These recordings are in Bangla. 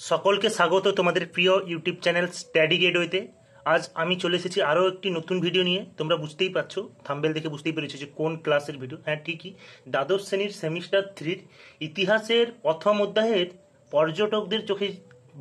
সকলকে স্বাগত তোমাদের প্রিয় ইউটিউব চ্যানেল স্টাডি গেটওয়েতে। আজ আমি চলে এসেছি আরও একটি নতুন ভিডিও নিয়ে। তোমরা বুঝতেই পারছো, থাম্বনেল দেখে বুঝতেই পেরেছো যে কোন ক্লাসের ভিডিও। হ্যাঁ, ঠিকই, দ্বাদশ শ্রেণীর সেমিস্টার 3 ইতিহাসের প্রথম অধ্যায়ের পর্যটকদের চোখে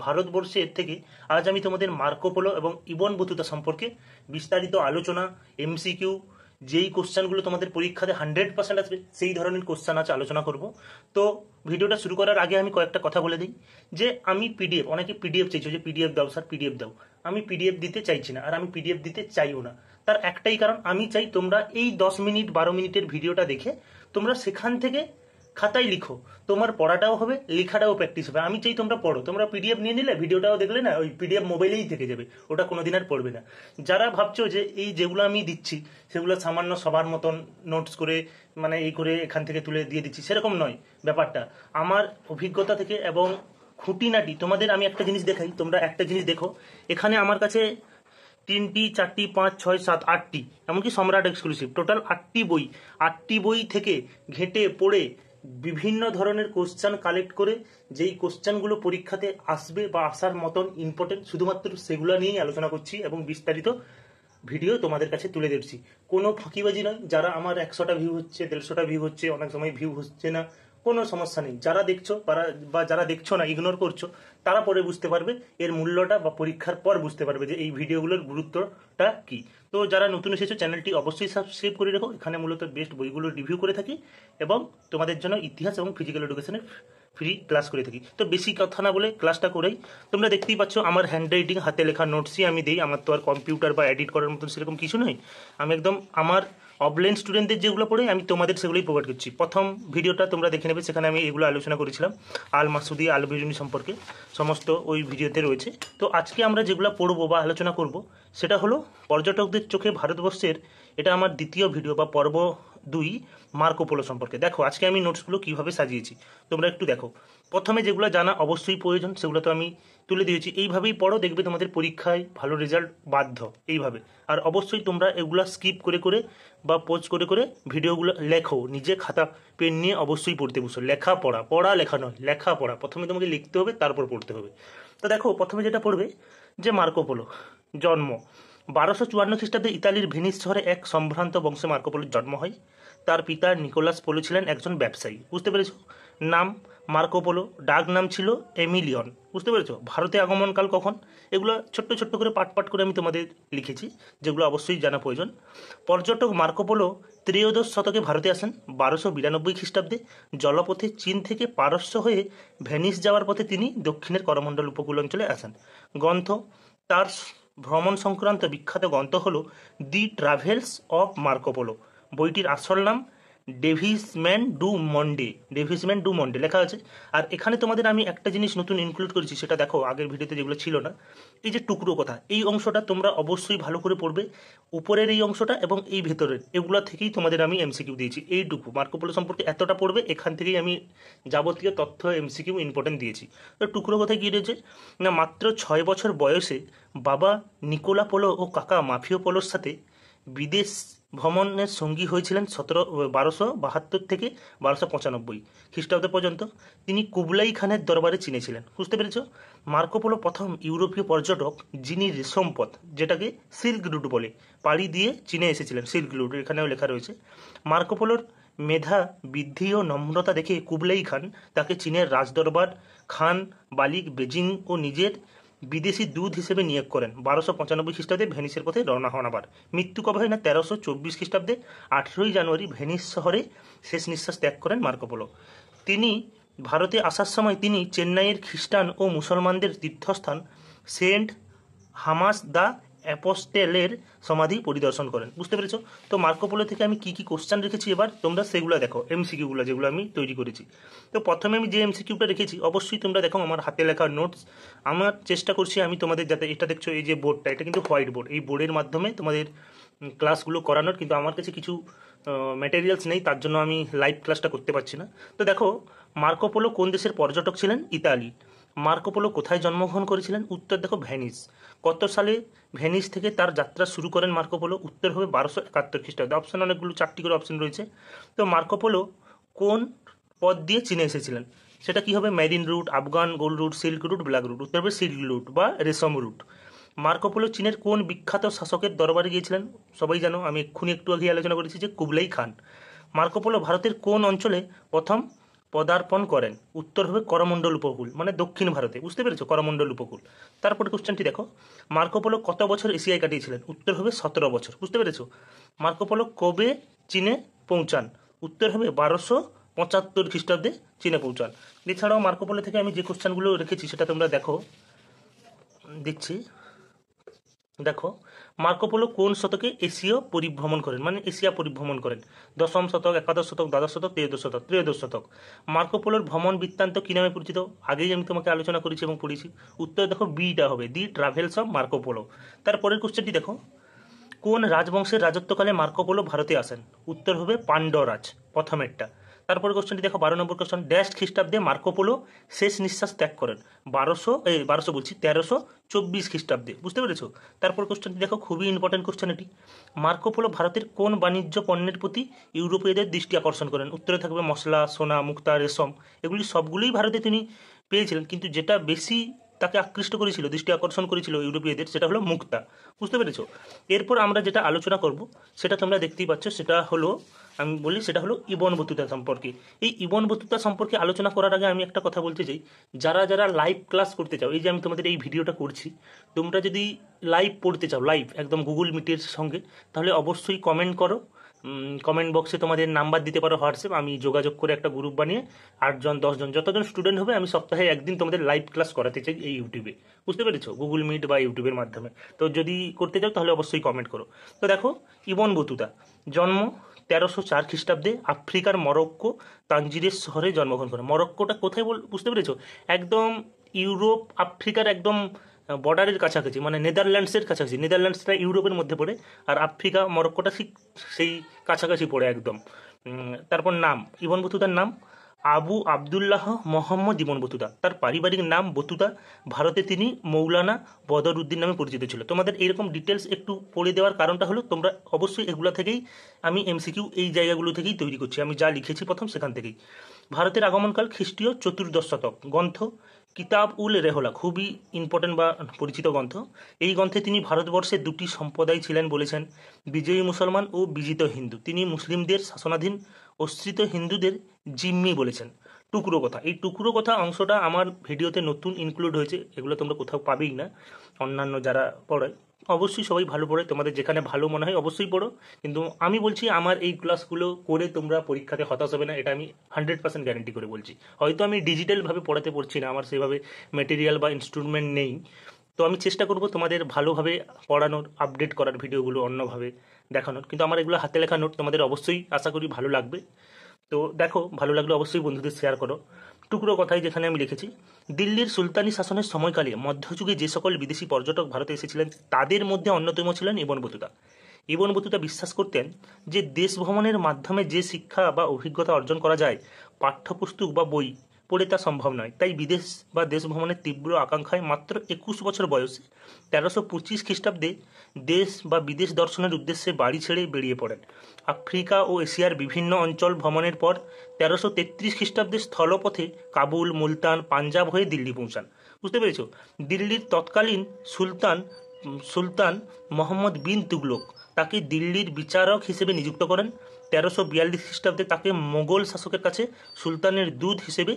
ভারতবর্ষের থেকে আজ আমি তোমাদের মার্কো পোলো এবং ইবন বতুতা সম্পর্কে বিস্তারিত আলোচনা, এমসিকিউ, যেই কোশ্চেনগুলো তোমাদের পরীক্ষাতে 100% আসবে সেই ধরনের কোশ্চেন আজ আলোচনা করব। তো ভিডিওটা শুরু করার আগে আমি কয়েকটা কথা বলে দিই যে আমি পিডিএফ, অনেকে পিডিএফ চাইছো যে পিডিএফ দাও স্যার, পিডিএফ দাও। আমি পিডিএফ দিতে চাইছি না, আর আমি পিডিএফ দিতে চাইও না। তার একটাই কারণ, আমি চাই তোমরা এই 10 মিনিট 12 মিনিটের ভিডিওটা দেখে তোমরা সেখান থেকে খাতায় লিখো, তোমার পড়াটাও হবে, লেখাটাও প্র্যাকটিস হবে। আমি চাই তোমরা পড়ো। তোমরা পিডিএফ নিয়ে নিলে, ভিডিওটাও দেখলে না, ওই পিডিএফ মোবাইলেই থেকে যাবে, ওটা কোনোদিন আর পড়বে না। যারা ভাবছো যে এই যেগুলো আমি দিচ্ছি সেগুলো সামান্য সবার মতন নোটস করে, মানে এই করে এখান থেকে তুলে দিয়ে দিচ্ছি, সেরকম নয় ব্যাপারটা। আমার অভিজ্ঞতা থেকে এবং খুঁটিনাটি তোমাদের আমি একটা জিনিস দেখাই, তোমরা একটা জিনিস দেখো। এখানে আমার কাছে 3টি 4টি 5 6 7 8টি, এমনকি সম্রাট এক্সক্লুসিভ, টোটাল 8টি বই। 8টি বই থেকে ঘেঁটে পড়ে বিভিন্ন ধরনের কোশ্চেন কালেক্ট করে, যেই কোশ্চেনগুলো পরীক্ষাতে আসবে বা আসার মতন ইম্পর্টেন্ট, শুধুমাত্র সেগুলো নিয়েই আলোচনা করছি এবং বিস্তারিত ভিডিও তোমাদের কাছে তুলে ধরছি। কোনো ফাঁকিবাজি নয়। যারা আমার 100টা ভিউ হচ্ছে, 150টা ভিউ হচ্ছে, অনেক সময় ভিউ হচ্ছে না, কোনো সমস্যা নেই। যারা দেখছো বা যারা দেখছো না, ইগনোর করছো, তারা পরে বুঝতে পারবে এর মূল্যটা, বা পরীক্ষার পর বুঝতে পারবে যে এই ভিডিওগুলোর গুরুত্বটা কি। তো যারা নতুন এসেছো, চ্যানেলটি অবশ্যই সাবস্ক্রাইব করে রাখো। এখানে মূলত বেস্ট বইগুলো রিভিউ করে থাকি এবং তোমাদের জন্য ইতিহাস এবং ফিজিক্যাল এডুকেশনের ফ্রি ক্লাস করে থাকি। তো বেশি কথা না বলে ক্লাসটা করেই, তোমরা দেখতেই পাচ্ছ আমার হ্যান্ড রাইটিং, হাতে লেখা নোটসই আমি দিই। আমার তো আর কম্পিউটার বা এডিট করার মতন সেরকম কিছু নয়। আমি একদম আমার অফলাইন স্টুডেন্টদের যেগুলো পড়ে আমি তোমাদের সেগুলোই প্রোভাইড করছি। প্রথম ভিডিওটা তোমরা দেখে নেবে, সেখানে আমি এগুলো আলোচনা করেছিলাম আল মাসুদি, আল বিরুনি সম্পর্কে, সমস্ত ওই ভিডিওতে রয়েছে। তো আজকে আমরা যেগুলো পড়বো বা আলোচনা করব সেটা হলো পর্যটকদের চোখে ভারতবর্ষের, এটা আমার দ্বিতীয় ভিডিও বা পর্ব 2, মার্কো পোলো সম্পর্কে। দেখো আজকে আমি নোটসগুলো কীভাবে সাজিয়েছি তোমরা একটু দেখো। প্রথমে যেগুলো জানা অবশ্যই প্রয়োজন সেগুলো তো আমি তুলে দিয়েছি। এইভাবেই পড়ো, দেখবে তোমাদের পরীক্ষায় ভালো রেজাল্ট বাধ্য এইভাবে। আর অবশ্যই তোমরা এগুলো স্কিপ করে করে বা পোজ করে করে ভিডিওগুলো লেখো, নিজে খাতা পেন নিয়ে অবশ্যই পড়তে বসো। লেখাপড়া, পড়া লেখা নয়, লেখাপড়া। প্রথমে তোমাকে লিখতে হবে, তারপর পড়তে হবে। তো দেখো প্রথমে যেটা পড়বে যে মার্কো পোলো জন্ম 1254 খ্রিস্টাব্দে ইতালির ভেনিস শহরে এক সম্ভ্রান্ত বংশে মার্কো পোলোর জন্ম হয়। তার পিতা নিকোলাস পোলো ছিলেন একজন ব্যবসায়ী। বুঝতে পেরেছো? নাম মার্কো পোলো, ডাক নাম ছিল এমিলিয়ন। বুঝতে পেরেছো? ভারতে আগমনকাল কখন, এগুলো ছোট্ট ছোট্ট করে পাট পাট করে আমি তোমাদের লিখেছি, যেগুলো অবশ্যই জানা প্রয়োজন। পর্যটক মার্কো পোলো ত্রয়োদশ শতকে ভারতে আসেন 1292 খ্রিস্টাব্দে। জলপথে চীন থেকে পারস্য হয়ে ভেনিস যাওয়ার পথে তিনি দক্ষিণের করমণ্ডল উপকূল অঞ্চলে আসেন। গ্রন্থ, তার ভ্রমণ সংক্রান্ত বিখ্যাত গ্রন্থ হলো দি ট্রাভেলস অফ মার্কো পোলো। বইটির আসল নাম ডেভিসম্যান ডু মন্ডে লেখা আছে। আর এখানে তোমাদের আমি একটা জিনিস নতুন ইনক্লুড করেছি, সেটা দেখো, আগের ভিডিওতে যেগুলো ছিল না। এই যে টুকরো কথা, এই অংশটা তোমরা অবশ্যই ভালো করে পড়বে। উপরের এই অংশটা এবং এই ভেতরের, এগুলো থেকেই তোমাদের আমি এমসিকিউ দিয়েছি। এইটুকু মার্কো পোলো সম্পর্কে এতটা পড়বে, এখান থেকেই আমি যাবতীয় তথ্য এমসিকিউ ইম্পর্টেন্ট দিয়েছি। তো টুকরো কথায় কী রয়েছে না, মাত্র 6 বছর বয়সে বাবা নিকোলা পোলো ও কাকা মাফিও পোলোর সাথে বিদেশ ভ্রমণের সঙ্গী হয়েছিলেন 1272 থেকে 1295 খ্রিস্টাব্দ পর্যন্ত। তিনি কুবলাই খানের দরবারে চীনে ছিলেন। বুঝতে পেরেছ? মার্কো পোলো প্রথম ইউরোপীয় পর্যটক যিনি রেশম পথ, যেটাকে সিল্ক রুট বলে, পাড়ি দিয়ে চীনে এসেছিলেন। সিল্ক রুট এখানেও লেখা রয়েছে। মার্কো পোলোর মেধা বৃদ্ধি ও নম্রতা দেখে কুবলাই খান তাকে চীনের রাজদরবার, খান বালিক, বেজিং ও নিজের বিদেশি দূত হিসেবে নিয়োগ করেন। 1295 খ্রিস্টাব্দে ভেনিসের পথে রওনা হন আবার। মৃত্যু কবে হয় না, 1324 খ্রিস্টাব্দে 18ই জানুয়ারি ভেনিস শহরে শেষ নিঃশ্বাস ত্যাগ করেন মার্কো পোলো। তিনি ভারতে আসার সময় তিনি চেন্নাইয়ের খ্রিস্টান ও মুসলমানদের তীর্থস্থান সেন্ট হামাস দ্য অ্যাপোস্টেলের সমাধি পরিদর্শন করেন। বুঝতে পেরেছো? তো মার্কো পোলো থেকে আমি কি কি কোশ্চেন রেখেছি, এবার তোমরা সেগুলো দেখো, এমসিকিউগুলো যেগুলো আমি তৈরি করেছি। তো প্রথমে আমি যে এমসিকিউটা রেখেছি অবশ্যই তোমরা দেখো, আমার হাতে লেখা নোটস। আমার চেষ্টা করছি আমি তোমাদের, যাতে এটা দেখছো এই যে বোর্ডটা, এটা কিন্তু হোয়াইট বোর্ড, এই বোর্ডের মাধ্যমে তোমাদের ক্লাসগুলো করানোর, কিন্তু আমার কাছে কিছু ম্যাটেরিয়ালস নেই, তার জন্য আমি লাইভ ক্লাসটা করতে পারছি না। তো দেখো, মার্কো পোলো কোন দেশের পর্যটক ছিলেন? ইতালি। মার্কো পোলো কোথায় জন্মগ্রহণ করেছিলেন? উত্তর দেখো, ভেনিস। কত সালে ভেনিস থেকে তার যাত্রা শুরু করেন মার্কো পোলো? উত্তর হবে 1271 খ্রিস্টাব্দে। অপশান অনেকগুলো, 4টি করে অপশান রয়েছে। তো মার্কো পোলো কোন পথ দিয়ে চীনে এসেছিলেন? সেটা কি হবে? Marine route, Afghan gold route, silk route, black route. উত্তর হবে সিল্ক রুট বা রেশম রুট। মার্কো পোলো চীনের কোন বিখ্যাত শাসকের দরবারে গিয়েছিলেন? সবাই জানো, আমি এক্ষুনি একটু আগে আলোচনা করেছি যে কুবলাই খান। মার্কো পোলো ভারতের কোন অঞ্চলে প্রথম পদার্পণ করেন? উত্তর হবে করমণ্ডল উপকূল, মানে দক্ষিণ ভারতে। বুঝতে পেরেছো? করমণ্ডল উপকূল। তারপরে কোশ্চেনটি দেখো, মার্কো পোলো কত বছর এশিয়ায় কাটিয়েছিলেন? উত্তর হবে 17 বছর। বুঝতে পেরেছো? মার্কো পোলো কবে চীনে পৌঁছান? উত্তর হবে 1275 খ্রিস্টাব্দে চীনে পৌঁছান। এছাড়াও মার্কো পোলো থেকে আমি যে কোশ্চেনগুলো রেখেছি সেটা তোমরা দেখো, দিচ্ছি। দেখো, মার্কো পোলো কোন শতকে এশীয় পরিভ্রমণ করেন, মানে এশিয়া পরিভ্রমণ করেন? দশম শতক, একাদশ শতক, দ্বাদশ শতক, ত্রয়োদশ শতক। মার্কো পোলোর ভ্রমণ বৃত্তান্ত কি নামে পরিচিত? আগেই আমি তোমাকে আলোচনা করেছি এবং পড়েছি। উত্তর দেখো বিটা হবে, দি ট্রাভেলস অফ মার্কো পোলো। তারপরের কোশ্চেনটি দেখো, কোন রাজবংশের রাজত্বকালে মার্কো পোলো ভারতে আসেন? উত্তর হবে পাণ্ডরাজ, প্রথমেরটা। তারপরে কোশ্চেনটি দেখো, 12 নম্বর কোশ্চেন, ড্যাশ খ্রিস্টাব্দে মার্কো পোলো শেষ নিঃশ্বাস ত্যাগ করেন? 1324 খ্রিস্টাব্দে। বুঝতে পেরেছো? তারপর কোশ্চেনটি দেখো, খুবই ইম্পর্টেন্ট কোশ্চেন এটি। মার্কো পোলো ভারতের কোন বাণিজ্য পণ্যের প্রতি ইউরোপীয়দের দৃষ্টি আকর্ষণ করেন? উত্তরে থাকবে মশলা, সোনা, মুক্তা, রেশম। এগুলি সবগুলোই ভারতে তিনি পেয়েছিলেন, কিন্তু যেটা বেশি তাকে আকৃষ্ট করেছিল, দৃষ্টি আকর্ষণ করেছিল ইউরোপীয়দের, সেটা হলো মুক্তা। বুঝতে পেরেছো? এরপর আমরা যেটা আলোচনা করব সেটা তোমরা দেখতেই পাচ্ছ, সেটা হলো, আমি বলি, সেটা হলো ইবন বতুতা সম্পর্কে। এই ইবন বতুতা সম্পর্কে আলোচনা করার আগে আমি একটা কথা বলতে চাই। যারা যারা লাইভ ক্লাস করতে চাও, এই যে আমি তোমাদের এই ভিডিওটা করছি, তোমরা যদি লাইভ পড়তে চাও, লাইভ একদম গুগল মিটের সঙ্গে, তাহলে অবশ্যই কমেন্ট করো। কমেন্ট বক্সে তোমাদের নাম্বার দিতে পারো, হোয়াটসঅ্যাপ, আমি যোগাযোগ করে একটা গ্রুপ বানিয়ে 8 জন 10 জন যতজন স্টুডেন্ট হবে, আমি সপ্তাহে একদিন তোমাদের লাইভ ক্লাস করাতে চাই এই ইউটিউবে। বুঝতে পেরেছো? গুগল মিট বা ইউটিউবের মাধ্যমে। তো যদি করতে চাও তাহলে অবশ্যই কমেন্ট করো। তো দেখো, ইবন বতুতা জন্ম 1304 খ্রিস্টাব্দে আফ্রিকার মরক্কো তানজিরের শহরে জন্মগ্রহণ করেন। মরক্কোটা কোথায় বুঝতে পেরেছো? একদম ইউরোপ আফ্রিকার একদম বর্ডারের কাছাকাছি, মানে নেদারল্যান্ডসের কাছাকাছি। নেদারল্যান্ডসটা ইউরোপের মধ্যে পড়ে, আর আফ্রিকা মরক্কোটা ঠিক সেই কাছাকাছি পড়ে একদম। তারপর নাম, ইবন বতুতার নাম আবু আবদুল্লাহ মোহাম্মদ ইবন বতুতা। তার পারিবারিক নাম বতুতা। ভারতে তিনি মৌলানা বদরউদ্দিন নামে পরিচিত ছিল। তোমাদের এইরকম ডিটেলস একটু পড়ে দেওয়ার কারণটা হলো, তোমরা অবশ্যই এগুলো থেকেই, আমি এমসিকিউ এই জায়গাগুলো থেকেই তৈরি করছি, আমি যা লিখেছি প্রথম সেখান থেকেই। ভারতের আগমনকাল খ্রিস্টীয় 14দশ শতক। গ্রন্থ কিতাব উল রেহলা, খুবই ইম্পর্টেন্ট বা পরিচিত গ্রন্থ। এই গ্রন্থে তিনি ভারতবর্ষের দুটি সম্প্রদায় ছিলেন বলেছেন, বিজয়ী মুসলমান ও বিজিত হিন্দু। তিনি মুসলিমদের শাসনাধীন অশ্রিত হিন্দুদের জিম্মি বলেছেন। টুকরো কথা, এই টুকরো কথা অংশটা আমার ভিডিওতে নতুন ইনক্লুড হয়েছে, এগুলো তোমরা কোথাও পাবেই না। অন্যান্য যারা পড়ায়, অবশ্যই সবাই ভালো পড়ে, তোমাদের যেখানে ভালো মনে হয় অবশ্যই পড়ো। কিন্তু আমি বলছি, আমার এই ক্লাসগুলো করে তোমরা পরীক্ষাতে হতাশ হবে না, এটা আমি 100% গ্যারেন্টি করে বলছি। হয়তো আমি ডিজিটালভাবে পড়াতে পারছি না, আমার সেভাবে মেটেরিয়াল বা ইনস্ট্রুমেন্ট নেই, তো আমি চেষ্টা করব তোমাদের ভালোভাবে পড়ানোর, আপডেট করার, ভিডিওগুলো অন্যভাবে দেখানোর। কিন্তু আমার এগুলো হাতে লেখা নোট, তোমাদের অবশ্যই আশা করি ভালো লাগবে। তো দেখো, ভালো লাগলে অবশ্যই বন্ধুদের শেয়ার করো। টুকরো কথায় যেখানে আমি লিখেছি, দিল্লির সুলতানি শাসনের সময়কালে মধ্যযুগে যে সকল বিদেশি পর্যটক ভারতে এসেছিলেন, তাদের মধ্যে অন্যতম ছিলেন ইবন বতুতা। ইবন বতুতা বিশ্বাস করতেন যে দেশ ভ্রমণের মাধ্যমে যে শিক্ষা বা অভিজ্ঞতা অর্জন করা যায়, পাঠ্যপুস্তক বা বই পড়ে তা সম্ভব নয়। তাই বিদেশ বা দেশ ভ্রমণের তীব্র আকাঙ্ক্ষায় মাত্র 21 বছর বয়সে 1325 খ্রিস্টাব্দে দেশ বা বিদেশ দর্শনের উদ্দেশ্যে বাড়ি ছেড়ে বেরিয়ে পড়েন। আফ্রিকা ও এশিয়ার বিভিন্ন অঞ্চল ভ্রমণের পর 1333 খ্রিস্টাব্দে স্থলপথে কাবুল, মুলতান, পাঞ্জাব হয়ে দিল্লি পৌঁছান। বুঝতে পেরেছ? দিল্লির তৎকালীন সুলতান মোহাম্মদ বিন তুগলক তাকে দিল্লির বিচারক হিসেবে নিযুক্ত করেন। 1342 খ্রিস্টাব্দে তাকে মোগল শাসকের কাছে সুলতানের দূত হিসেবে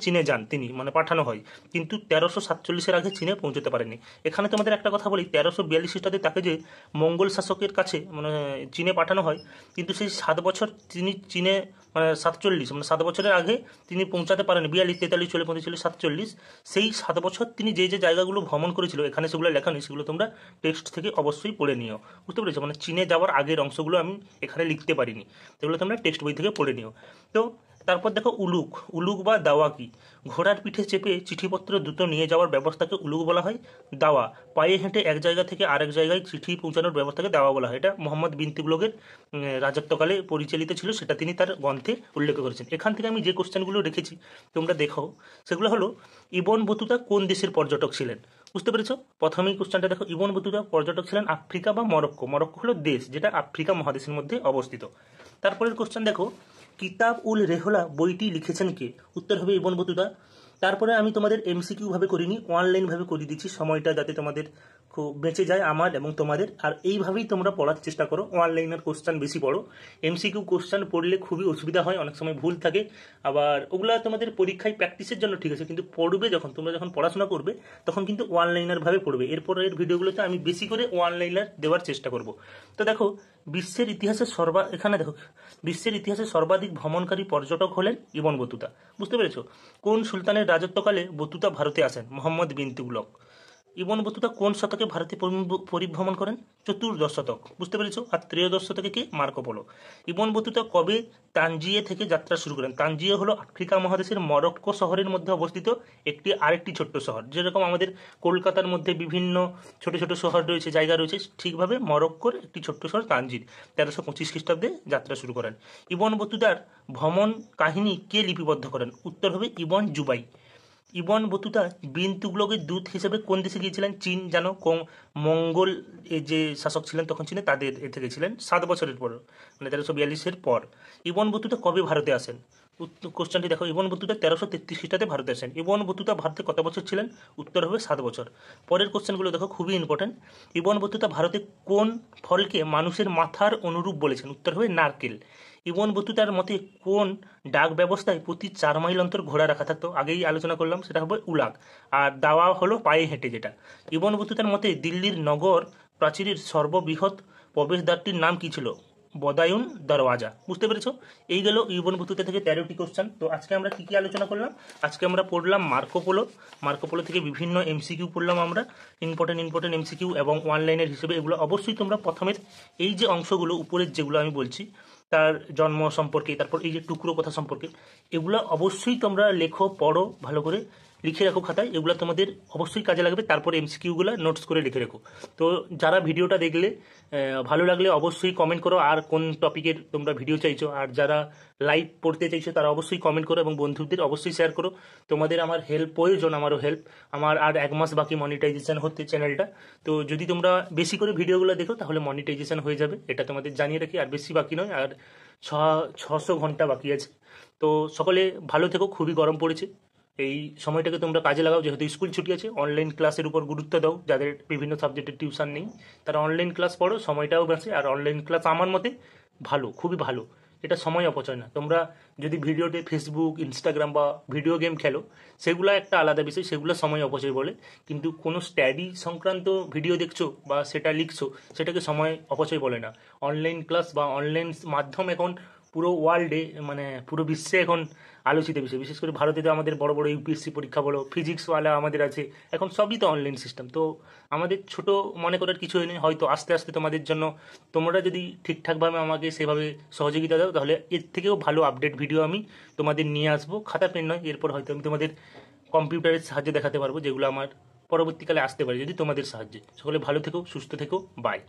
চীনে যান তিনি, মানে পাঠানো হয়, কিন্তু 1347-এর আগে চীনে পৌঁছতে পারেনি। এখানে তোমাদের একটা কথা বলি, 1342 খ্রিস্টাব্দে তাকে যে মঙ্গল শাসকের কাছে মানে চীনে পাঠানো হয়, কিন্তু সেই 7 বছর তিনি চীনে, মানে 47, মানে 7 বছরের আগে তিনি পৌঁছাতে পারেনি। 42-43 চলে পৌঁছেছিল 47। সেই 7 বছর তিনি যে যে জায়গাগুলো ভ্রমণ করেছিল, এখানে সেগুলো লেখা নেই, সেগুলো তোমরা টেক্সট থেকে অবশ্যই পড়ে নিও। বুঝতে পেরেছো? মানে চীনে যাওয়ার আগের অংশগুলো আমি এখানে লিখতে পারিনি, সেগুলো তোমরা টেক্সট বই থেকে পড়ে নিও। তো তারপর দেখো, উলুক বা দাওয়া কি? ঘোড়ার পিঠে চেপে চিঠিপত্র দ্রুত নিয়ে যাওয়ার ব্যবস্থাকে উলুক বলা হয়। দাওয়া পায়ে হেঁটে এক জায়গা থেকে আরেক জায়গায় চিঠি পৌঁছানোর ব্যবস্থাকে দাওয়া বলা হয়। এটা মোহাম্মদ বিন তুগলকের রাজত্বকালে পরিচালিত ছিল, সেটা তিনি তার গ্রন্থে উল্লেখ করেছেন। এখান থেকে আমি যে কোশ্চেনগুলো রেখেছি তোমরা দেখো, সেগুলো হলো, ইবন বতুতা কোন দেশের পর্যটক ছিলেন? বুঝতে পেরেছো? প্রথমেই কোশ্চেনটা দেখো, ইবন বতুতা পর্যটক ছিলেন আফ্রিকা বা মরক্কো। মরক্কো হলো দেশ যেটা আফ্রিকা মহাদেশের মধ্যে অবস্থিত। তারপরের কোশ্চেন দেখো, কিতাব উল রেহলা বইটি লিখেছেন কে? উত্তর হবে ইবন বতুতা। তারপরে আমি তোমাদের এমসিকিউ ভাবে করিনি, অনলাইন ভাবে করে দিচ্ছি, সময়টা যাতে তোমাদের খুব বেঁচে যায় আমার এবং তোমাদের। আর এইভাবেই তোমরা পড়ার চেষ্টা করো, অনলাইনের কোশ্চেন বেশি পড়ো। এমসিকিউ কোশ্চেন পড়লে খুবই অসুবিধা হয়, অনেক সময় ভুল থাকে। আবার ওগুলা তোমাদের পরীক্ষায় প্র্যাকটিসের জন্য ঠিক আছে, কিন্তু পড়বে যখন তোমরা যখন পড়াশোনা করবে তখন কিন্তু অনলাইনার ভাবে পড়বে। এরপরের ভিডিওগুলোতে আমি বেশি করে অনলাইনার দেওয়ার চেষ্টা করব। তো দেখো, বিশ্বের ইতিহাসে এখানে দেখো, বিশ্বের ইতিহাসে সর্বাধিক ভ্রমণকারী পর্যটক হলেন ইবন বতুতা। বুঝতে পেরেছো? কোন সুলতানের রাজত্বকালে বতুতা ভারতে আসেন? মোহাম্মদ বিন তুগলক। ইবন বতুতা কোন শতকে ভারতে পরিভ্রমণ করেন? চতুর্দশ শতক। বুঝতে পেরেছো? আর ত্রয়োদশ শতকে কি? Marco polo. ইবন বতুতা কবে তানজিয়ে থেকে যাত্রা শুরু করেন? তানজিয়ে হলো আফ্রিকা মহাদেশের মরক্কো শহরের মধ্যে অবস্থিত আরেকটি ছোট্ট শহর। যেরকম আমাদের কলকাতার মধ্যে বিভিন্ন ছোট ছোট শহর রয়েছে, জায়গা রয়েছে, ঠিকভাবে মরক্কোর একটি ছোট্ট শহর তানজির 1325 খ্রিস্টাব্দে যাত্রা শুরু করেন। ইবন বতুতার ভ্রমণ কাহিনী কে লিপিবদ্ধ করেন? উত্তর হবে ইবন জুবাই। ইবন বতুতা বিন তুগলকের দূত হিসেবে কোন দেশে গিয়েছিলেন? চীন। জানো, মঙ্গল যে শাসক ছিলেন তখন চীনে, তাদের এতে গেছিলেন 7 বছরের পর, মানে 1342-এর পর। ইবন বতুতা কবে ভারতে আসেন? কোশ্চেনটি দেখো, ইবন বতুতা 1333 খ্রিস্টাব্দে ভারতে আসেন। ইবন বতুতা ভারতে কত বছর ছিলেন? উত্তর হবে 7 বছর। পরের কোশ্চেনগুলো দেখো, খুবই ইম্পর্টেন্ট। ইবন বতুতা ভারতে কোন ফলকে মানুষের মাথার অনুরূপ বলেছেন? উত্তর হবে নারকেল। ইবন বতুতার মতে কোন ডাক ব্যবস্থায় প্রতি 4 মাইল অন্তর ঘোড়া রাখা থাকতো? আগেই আলোচনা করলাম, সেটা হবে উলাগ। আর দাওয়া হলো পায়ে হেঁটে যেটা। ইবন বতুতার মতে দিল্লির নগর প্রাচীরের সর্ববৃহৎ প্রবেশদ্বারটির নাম কি ছিল? বদায়ুন দরওয়াজা। বুঝতে পেরেছো? এই গেল ইবন বতুতা থেকে 13টি কোশ্চেন। তো আজকে আমরা কি কি আলোচনা করলাম? আজকে আমরা পড়লাম মার্কো পোলো। মার্কো পোলো থেকে বিভিন্ন এমসিকিউ পড়লাম আমরা, ইম্পর্টেন্ট এমসিকিউ এবং অনলাইনের হিসেবে। এগুলো অবশ্যই তোমরা প্রথমের এই যে অংশগুলো উপরের যেগুলো আমি বলছি, তার জন্ম সম্পর্কে, তারপর এই যে টুকরো কথা সম্পর্কে, এগুলো অবশ্যই তোমরা লেখো, পড়ো, ভালো করে লিখে রাখো খাতায়। এগুলো তোমাদের অবশ্যই কাজে লাগবে। তারপর এমসিকিউগুলো নোটস করে লিখে রাখো। তো যারা ভিডিওটা দেখলে ভালো লাগলে অবশ্যই কমেন্ট করো আর কোন টপিকের তোমরা ভিডিও চাইছো। আর যারা লাইভ পড়তে চাইছো তারা অবশ্যই কমেন্ট করো এবং বন্ধুদের অবশ্যই শেয়ার করো। তোমাদের আমার হেল্প প্রয়োজন, আমারও হেল্প। আমার আর 1 মাস বাকি মনিটাইজেশন হতে চ্যানেলটা। তো যদি তোমরা বেশি করে ভিডিওগুলো দেখো তাহলে মনিটাইজেশন হয়ে যাবে, এটা তোমাদের জানিয়ে রাখি। আর বেশি বাকি নয়, আর 600 ঘন্টা বাকি আছে। তো সকলে ভালো থেকো। খুবই গরম পড়েছে, এই সময়টাকে তোমরা কাজে লাগাও। যেহেতু স্কুল ছুটি আছে, অনলাইন ক্লাসের উপর গুরুত্ব দাও। যাদের বিভিন্ন সাবজেক্টের টিউশন নেই তারা অনলাইন ক্লাস পড়ো, সময়টাও বাঁচে। আর অনলাইন ক্লাস আমার মতে ভালো, খুবই ভালো। এটা সময় অপচয় না। তোমরা যদি ভিডিওতে ফেসবুক, ইনস্টাগ্রাম বা ভিডিও গেম খেলো, সেগুলো একটা আলাদা বিষয়, সেগুলো সময় অপচয় বলে। কিন্তু কোনো স্টাডি সংক্রান্ত ভিডিও দেখছো বা সেটা লিখছো, সেটাকে সময় অপচয় বলে না। অনলাইন ক্লাস বা অনলাইন মাধ্যম এখন পুরো ওয়ার্ল্ডে, মানে পুরো বিশ্বে এখন আলোচিত বিষয়। বিশেষ করে ভারতে তো আমাদের বড় বড় ইউপিএসসি পরীক্ষা বলো, ফিজিক্সওয়ালা আমাদের আছে, এখন সবই তো অনলাইন সিস্টেম। তো আমাদের ছোট মনে করার কিছু নেই। হয়তো আস্তে আস্তে তোমাদের জন্য, তোমরা যদি ঠিকঠাকভাবে আমাকে সেভাবে সহযোগিতা দাও, তাহলে এর থেকেও ভালো আপডেট ভিডিও আমি তোমাদের নিয়ে আসবো। খাতা পেন নয়, এরপর হয়তো আমি তোমাদের কম্পিউটারের সাহায্যে দেখাতে পারবো, যেগুলো আমার পরবর্তীকালে আসতে পারে যদি তোমাদের সাহায্যে। সকলে ভালো থেকো, সুস্থ থেকো, বাই।